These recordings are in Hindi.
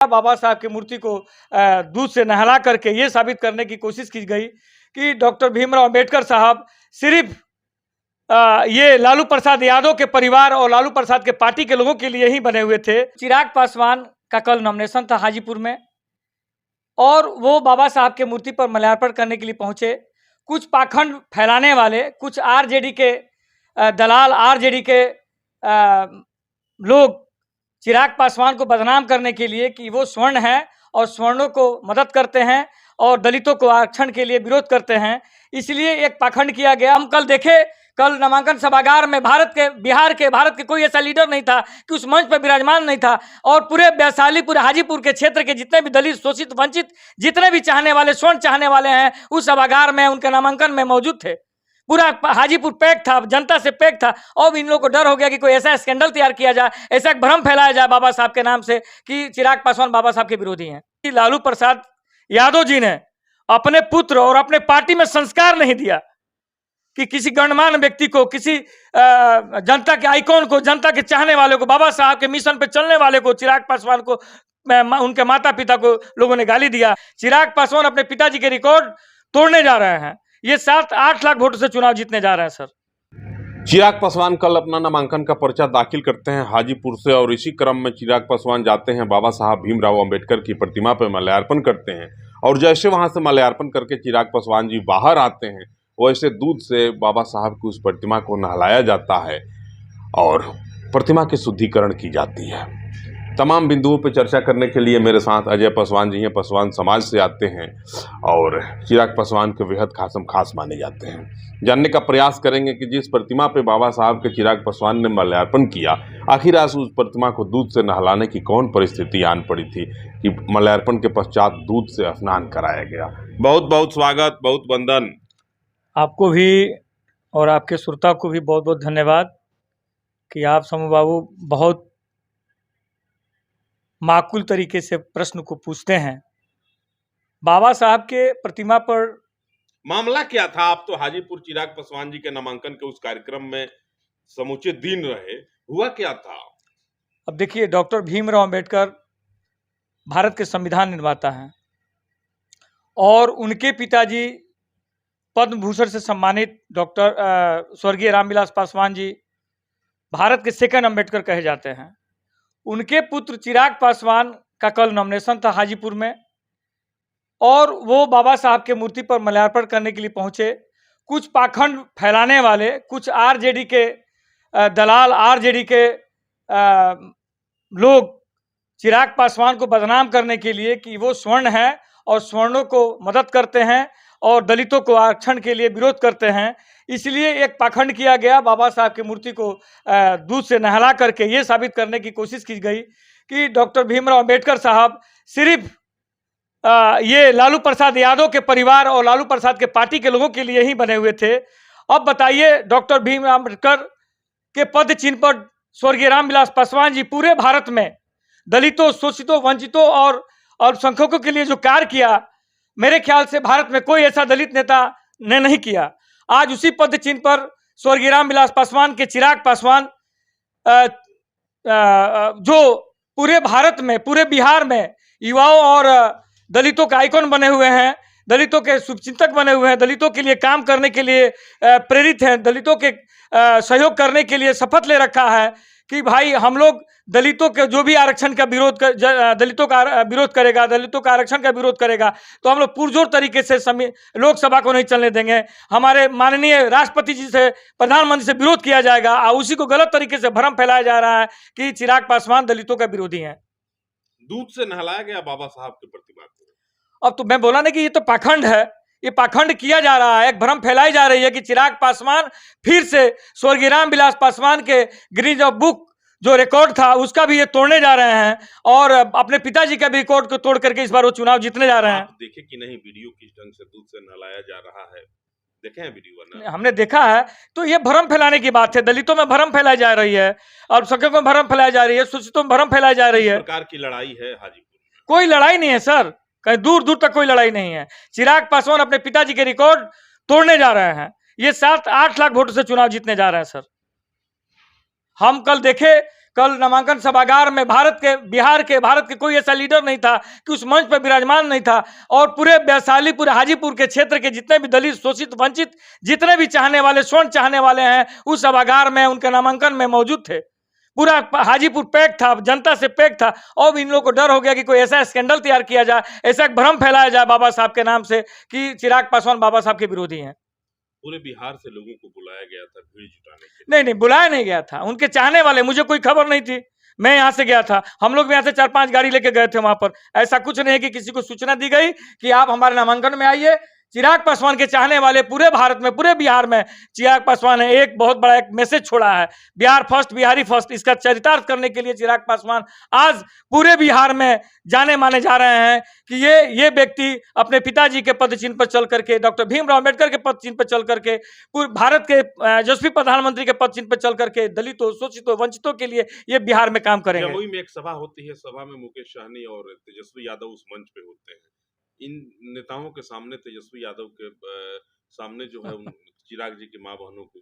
बाबा साहब की मूर्ति को दूध से नहला करके ये साबित करने की कोशिश की गई कि डॉक्टर भीमराव अंबेडकर साहब सिर्फ ये लालू प्रसाद यादव के परिवार और लालू प्रसाद के पार्टी के लोगों के लिए ही बने हुए थे। चिराग पासवान का कल नॉमिनेशन था हाजीपुर में और वो बाबा साहब के मूर्ति पर माल्यार्पण करने के लिए पहुंचे। कुछ पाखंड फैलाने वाले, कुछ आरजेडी के दलाल, आरजेडी के लोग चिराग पासवान को बदनाम करने के लिए कि वो स्वर्ण है और स्वर्णों को मदद करते हैं और दलितों को आरक्षण के लिए विरोध करते हैं, इसलिए एक पाखंड किया गया। हम कल देखे, कल नामांकन सभागार में भारत के कोई ऐसा लीडर नहीं था कि उस मंच पर विराजमान नहीं था और पूरे वैशाली, पूरे हाजीपुर के क्षेत्र के जितने भी दलित, शोषित, वंचित, जितने भी चाहने वाले, स्वर्ण चाहने वाले हैं, उस सभागार में उनके नामांकन में मौजूद थे। पूरा हाजीपुर पैक था, जनता से पैक था। और इन लोगों को डर हो गया कि कोई ऐसा स्कैंडल तैयार किया जाए, ऐसा एक भ्रम फैलाया जाए बाबा साहब के नाम से कि चिराग पासवान बाबा साहब के विरोधी हैं। लालू प्रसाद यादव जी ने अपने पुत्र और अपने पार्टी में संस्कार नहीं दिया कि किसी गणमान्य व्यक्ति को, किसी जनता के आइकॉन को, जनता के चाहने वाले को, बाबा साहब के मिशन पे चलने वाले को, चिराग पासवान को, उनके माता पिता को लोगों ने गाली दिया। चिराग पासवान अपने पिताजी के रिकॉर्ड तोड़ने जा रहे हैं। ये 7-8 लाख वोटों से चुनाव जीतने जा रहे हैं सर। चिराग पासवान कल अपना नामांकन का पर्चा दाखिल करते हैं हाजीपुर से और इसी क्रम में चिराग पासवान जाते हैं बाबा साहब भीमराव अंबेडकर की प्रतिमा पर माल्यार्पण करते हैं और जैसे वहां से माल्यार्पण करके चिराग पासवान जी बाहर आते हैं, वैसे दूध से बाबा साहब की उस प्रतिमा को नहलाया जाता है और प्रतिमा की शुद्धिकरण की जाती है। तमाम बिंदुओं पर चर्चा करने के लिए मेरे साथ अजय पासवान जी हैं, पासवान समाज से आते हैं और चिराग पासवान के बेहद खास माने जाते हैं। जानने का प्रयास करेंगे कि जिस प्रतिमा पे बाबा साहब के चिराग पासवान ने माल्यार्पण किया, आखिर आज उस प्रतिमा को दूध से नहलाने की कौन परिस्थिति आन पड़ी थी कि माल्यार्पण के पश्चात दूध से स्नान कराया गया। बहुत बहुत स्वागत, बहुत वंदन। आपको भी और आपके श्रोता को भी बहुत बहुत धन्यवाद कि आप समूह बाबू बहुत माकूल तरीके से प्रश्न को पूछते हैं। बाबा साहब के प्रतिमा पर मामला क्या था? आप तो हाजीपुर चिराग पासवान जी के नामांकन के उस कार्यक्रम में समूचे दिन रहे, हुआ क्या था? अब देखिए, डॉक्टर भीमराव अंबेडकर भारत के संविधान निर्माता हैं और उनके पिताजी पद्म भूषण से सम्मानित डॉक्टर स्वर्गीय रामविलास पासवान जी भारत के सेकंड अंबेडकर कहे जाते हैं। उनके पुत्र चिराग पासवान का कल नॉमिनेशन था हाजीपुर में और वो बाबा साहब के मूर्ति पर माल्यार्पण करने के लिए पहुंचे। कुछ पाखंड फैलाने वाले, कुछ आरजेडी के दलाल, आरजेडी के लोग चिराग पासवान को बदनाम करने के लिए कि वो स्वर्ण है और स्वर्णों को मदद करते हैं और दलितों को आरक्षण के लिए विरोध करते हैं, इसलिए एक पाखंड किया गया। बाबा साहब की मूर्ति को दूध से नहला करके ये साबित करने की कोशिश की गई कि डॉक्टर भीमराव अंबेडकर साहब सिर्फ ये लालू प्रसाद यादव के परिवार और लालू प्रसाद के पार्टी के लोगों के लिए ही बने हुए थे। अब बताइए, डॉक्टर भीमराव अंबेडकर के पद चिन्ह पर स्वर्गीय रामविलास पासवान जी पूरे भारत में दलितों, शोषितों, वंचितों और अल्पसंख्यकों के लिए जो कार्य किया, मेरे ख्याल से भारत में कोई ऐसा दलित नेता ने नहीं किया। आज उसी पद चिन्ह पर स्वर्गीय रामविलास पासवान के चिराग पासवान जो पूरे भारत में, पूरे बिहार में युवाओं और दलितों के आइकॉन बने हुए हैं, दलितों के शुभचिंतक बने हुए हैं, दलितों के लिए काम करने के लिए प्रेरित हैं, दलितों के सहयोग करने के लिए शपथ ले रखा है कि भाई हम लोग दलितों के जो भी आरक्षण का विरोध दलितों का विरोध करेगा, दलितों का आरक्षण का विरोध करेगा तो हम लोग पुरजोर तरीके से लोकसभा को नहीं चलने देंगे। हमारे माननीय राष्ट्रपति जी से, प्रधानमंत्री से विरोध किया जाएगा और उसी को गलत तरीके से भ्रम फैलाया जा रहा है कि चिराग पासवान दलितों का विरोधी हैं। दूध से नहलाया गया बाबा साहब की प्रतिमा को। अब तो मैं बोला ना कि ये तो पाखंड है, ये पाखंड किया जा रहा है, एक भ्रम फैलाई जा रही है कि चिराग पासवान फिर से स्वर्गीय रामविलास पासवान के ग्रीन ऑफ बुक जो रिकॉर्ड था उसका भी ये तोड़ने जा रहे हैं और अपने पिताजी का भी रिकॉर्ड को तोड़ करके इस बार वो चुनाव जीतने जा रहे हैं। देखे कि नहीं वीडियो किस ढंग से दूध से नहलाया जा रहा है? देखे हैं वीडियो? हमने देखा है। तो ये भ्रम फैलाने की बात है, दलितों में भ्रम फैलाई जा रही है और संख्यकों में भ्रम फैलाई जा रही है, शोषितों में भ्रम फैलाई जा रही है। प्रकार की लड़ाई है हाजीपुर में? कोई लड़ाई नहीं है सर, कहीं दूर दूर तक कोई लड़ाई नहीं है। चिराग पासवान अपने पिताजी के रिकॉर्ड तोड़ने जा रहे हैं। ये 7-8 लाख वोटों से चुनाव जीतने जा रहे हैं सर। हम कल देखे, कल नामांकन सभागार में भारत के कोई ऐसा लीडर नहीं था कि उस मंच पर विराजमान नहीं था। और पूरे वैशाली, पूरे हाजीपुर के क्षेत्र के जितने भी दलित, शोषित, वंचित, जितने भी चाहने वाले, स्वर्ण चाहने वाले हैं, उस सभागार में उनके नामांकन में मौजूद थे। पूरा हाजीपुर पैक था, जनता से पैक था। और इन लोगों को डर हो गया कि कोई ऐसा स्कैंडल तैयार किया जाए, ऐसा भ्रम फैलाया जाए बाबा साहब के नाम से कि चिराग पासवान बाबा साहब के विरोधी हैं। पूरे बिहार से लोगों को बुलाया गया था भीड़ जुटाने के लिए? नहीं, बुलाया नहीं गया था, उनके चाहने वाले, मुझे कोई खबर नहीं थी। मैं यहाँ से गया था, हम लोग भी यहाँ से 4-5 गाड़ी लेके गए थे वहां पर। ऐसा कुछ नहीं है कि किसी को सूचना दी गई कि आप हमारे नामांकन में आइए। चिराग पासवान के चाहने वाले पूरे भारत में, पूरे बिहार में चिराग पासवान ने एक बहुत बड़ा एक मैसेज छोड़ा है, बिहार फर्स्ट, बिहारी फर्स्ट। इसका चरितार्थ करने के लिए चिराग पासवान आज पूरे बिहार में जाने माने जा रहे हैं कि ये व्यक्ति अपने पिताजी के पद चिन्ह पर चल करके, डॉक्टर भीमराव अम्बेडकर के पद चिन्ह पर चल करके, पूरे भारत के यशस्वी प्रधानमंत्री के पद चिन्ह पर चल करके दलितों, शोषितों, वंचितों के लिए ये बिहार में काम करेंगे। जमुई में एक सभा होती है, सभा में मुकेश सहनी और तेजस्वी यादव उस मंच पे होते हैं। इन नेताओं के सामने, तेजस्वी यादव के सामने जो है चिराग जी की माँ बहनों को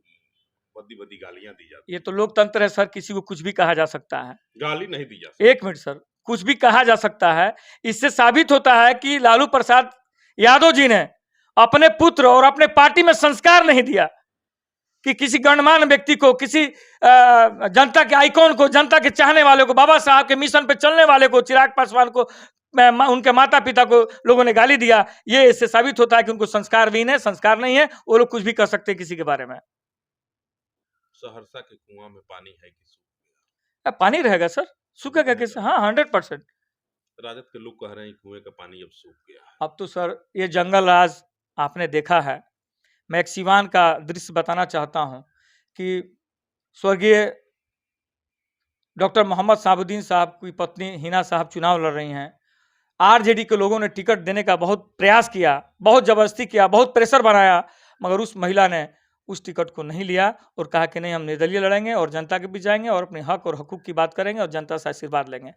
बदी गालियां दी जाती ये तो लोकतंत्र है सर, किसी को कुछ भी कहा जा सकता है। गाली नहीं दी जा सकती। एक मिनट सर, कुछ भी कहा जा सकता है। इससे साबित होता है कि लालू प्रसाद यादव जी ने अपने पुत्र और अपने पार्टी में संस्कार नहीं दिया कि किसी गणमान्य व्यक्ति को, किसी जनता के आइकॉन को, जनता के चाहने वाले को, बाबा साहब के मिशन पे चलने वाले को, चिराग पासवान को, उनके माता पिता को लोगों ने गाली दिया। ये इससे साबित होता है कि उनको संस्कारहीन है, संस्कार नहीं है, वो लोग कुछ भी कर सकते हैं किसी के बारे में। सहरसा के कुआं में पानी है कि सूख गया? पानी रहेगा सर, सूखेगा कैसे? हाँ, 100%। राजद के लोग कह रहे हैं कुएं का पानी अब सूख गया। अब तो सर ये जंगल राज आपने देखा है। मैं एक सिवान का दृश्य बताना चाहता हूं कि स्वर्गीय डॉक्टर मोहम्मद साबुद्दीन साहब की पत्नी हिना साहब चुनाव लड़ रही हैं। आरजेडी के लोगों ने टिकट देने का बहुत प्रयास किया, बहुत जबरदस्ती किया, बहुत प्रेशर बनाया, मगर उस महिला ने उस टिकट को नहीं लिया और कहा कि नहीं, हम निर्दलीय लड़ेंगे और जनता के बीच जाएंगे और अपने हक और हकूक की बात करेंगे और जनता से आशीर्वाद लेंगे।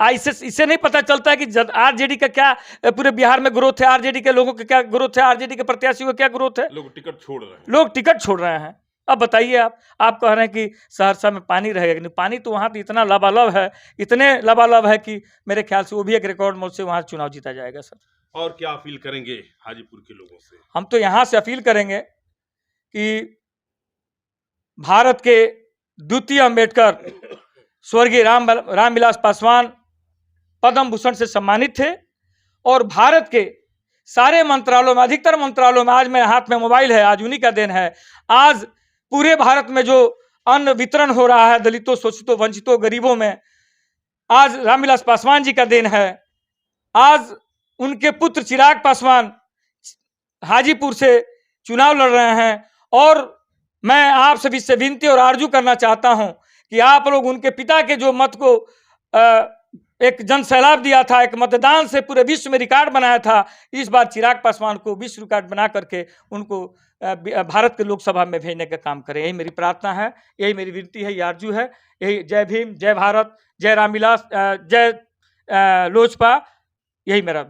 इससे नहीं पता चलता है कि आरजेडी का क्या पूरे बिहार में ग्रोथ है, आरजेडी के लोगों का क्या ग्रोथ है, आरजेडी के प्रत्याशियों का क्या ग्रोथ है। लोग टिकट छोड़ रहे हैं, लोग टिकट छोड़ रहे हैं। अब बताइए, आप कह रहे हैं कि सहरसा में पानी रहेगा, नहीं पानी तो वहाँ तो इतना लबालब है, इतने लबालब है कि मेरे ख्याल से वो भी एक रिकॉर्ड मोड से वहाँ चुनाव जीता जाएगा सर। और क्या अपील करेंगे हाजीपुर के लोगों से? हम तो यहाँ से अपील करेंगे कि भारत के द्वितीय अम्बेडकर स्वर्गीय रामविलास पासवान पद्म भूषण से सम्मानित थे और भारत के सारे मंत्रालयों में, अधिकतर मंत्रालयों में, आज मेरे हाथ में मोबाइल है, आज उन्हीं का दिन है। आज पूरे भारत में जो अन्न वितरण हो रहा है दलितों, शोषितों, वंचितों, गरीबों में, आज रामविलास पासवान जी का दिन है। आज उनके पुत्र चिराग पासवान हाजीपुर से चुनाव लड़ रहे हैं और मैं आप सभी से विनती और आरजू करना चाहता हूं कि आप लोग उनके पिता के जो मत को एक जन सैलाब दिया था, एक मतदान से पूरे विश्व में रिकॉर्ड बनाया था, इस बार चिराग पासवान को विश्व रिकॉर्ड बना करके उनको भारत के लोकसभा में भेजने का काम करें। यही मेरी प्रार्थना है, यही मेरी विनती है, ये आरजू है। यही जय भीम, जय भारत, जय रामविलास, जय लोजपा, यही मेरा